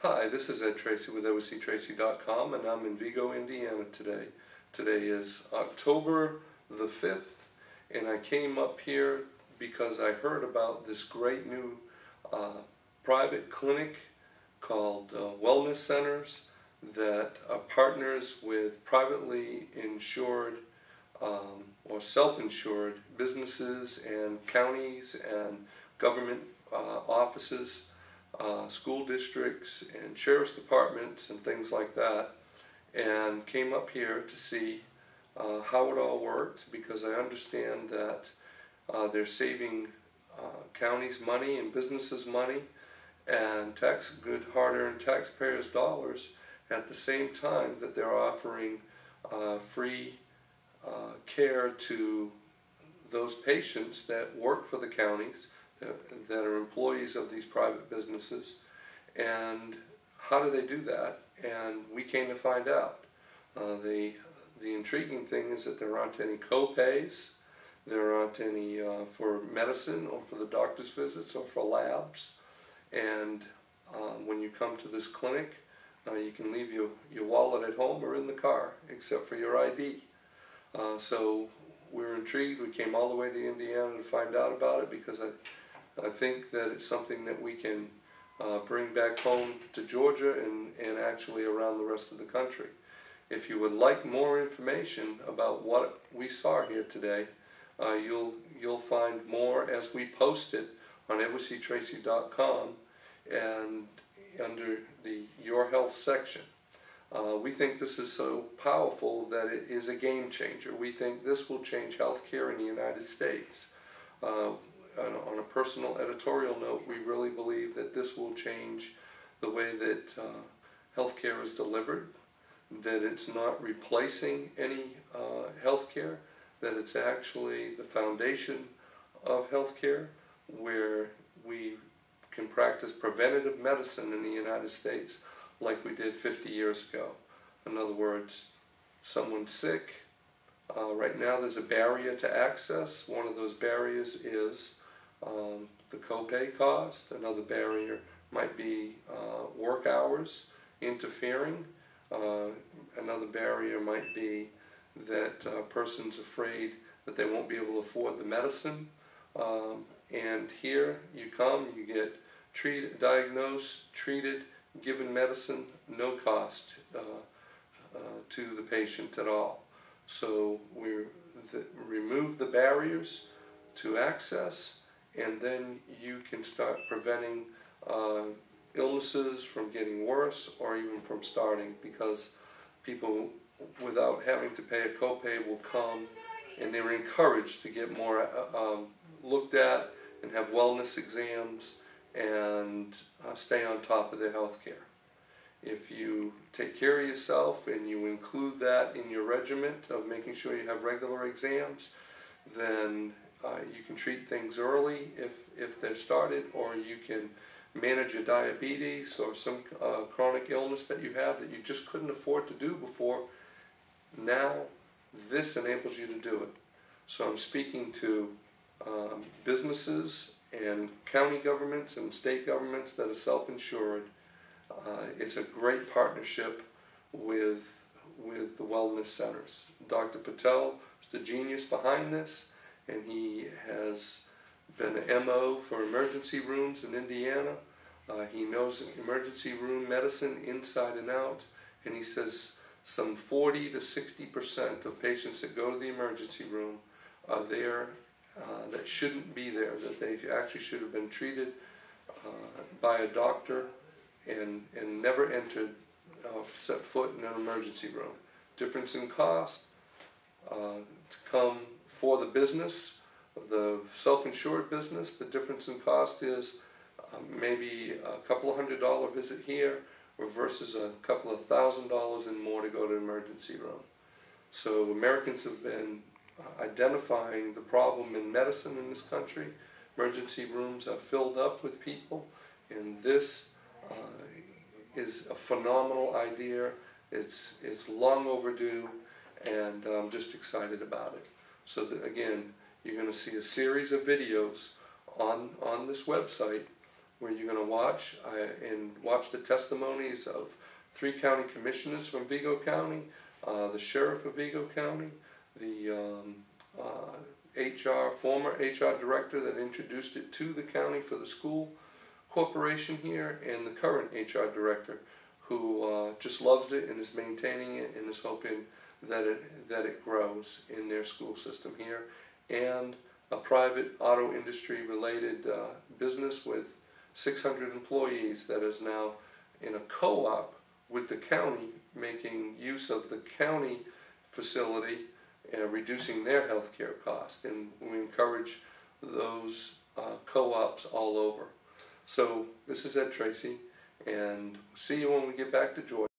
Hi, this is C.Tracey with C.Tracey.com, and I'm in Vigo, Indiana today. Today is October the 5th, and I came up here because I heard about this great new private clinic called Wellness Centers that are partners with privately insured or self-insured businesses and counties and government offices, school districts and sheriff's departments and things like that, and came up here to see how it all worked, because I understand that they're saving counties money and businesses money and good hard-earned taxpayers' dollars at the same time that they're offering free care to those patients that work for the counties, that are employees of these private businesses. And how do they do that? And we came to find out. The intriguing thing is that there aren't any co-pays, there aren't any for medicine or for the doctor's visits or for labs. And when you come to this clinic, you can leave your wallet at home or in the car, except for your ID. So we're intrigued. We came all the way to Indiana to find out about it, because I think that it's something that we can bring back home to Georgia and actually around the rest of the country. If you would like more information about what we saw here today, you'll find more as we post it on C.Tracey.com and under the Your Health section. We think this is so powerful that it is a game changer. We think this will change healthcare in the United States. On a personal editorial note, we really believe that this will change the way that healthcare is delivered, that it's not replacing any healthcare, that it's actually the foundation of healthcare, where we can practice preventative medicine in the United States like we did 50 years ago. In other words, someone's sick. Right now there's a barrier to access. One of those barriers is the copay cost. Another barrier might be work hours interfering. Another barrier might be that a person's afraid that they won't be able to afford the medicine. And here you come, you get treated, diagnosed, treated, given medicine, no cost to the patient at all. So we remove the barriers to access, and then you can start preventing illnesses from getting worse or even from starting, because people, without having to pay a copay, will come, and they're encouraged to get more looked at and have wellness exams and stay on top of their health care. If you take care of yourself and you include that in your regimen of making sure you have regular exams, then you can treat things early if they're started, or you can manage your diabetes or some chronic illness that you have that you just couldn't afford to do before. Now this enables you to do it. So I'm speaking to businesses and county governments and state governments that are self-insured. It's a great partnership with the wellness centers. Dr. Patel is the genius behind this, and he has been an MO for emergency rooms in Indiana. He knows emergency room medicine inside and out, and he says some 40 to 60% of patients that go to the emergency room are there that shouldn't be there, that they actually should have been treated by a doctor and never entered, set foot in an emergency room. Difference in cost to come for the business, the self-insured business. The difference in cost is maybe a couple of $100 visit here versus a couple of $1,000 and more to go to an emergency room. So Americans have been identifying the problem in medicine in this country. Emergency rooms are filled up with people, and this is a phenomenal idea. It's long overdue, and I'm just excited about it. So again, you're going to see a series of videos on this website where you're going to watch the testimonies of 3 county commissioners from Vigo County, the Sheriff of Vigo County, the former HR director that introduced it to the county for the school corporation here, and the current HR director who just loves it and is maintaining it and is hoping that it grows in their school system here, and a private auto industry related business with 600 employees that is now in a co-op with the county, making use of the county facility and reducing their health care costs. And we encourage those co-ops all over. So this is C.Tracey, and see you when we get back to Georgia.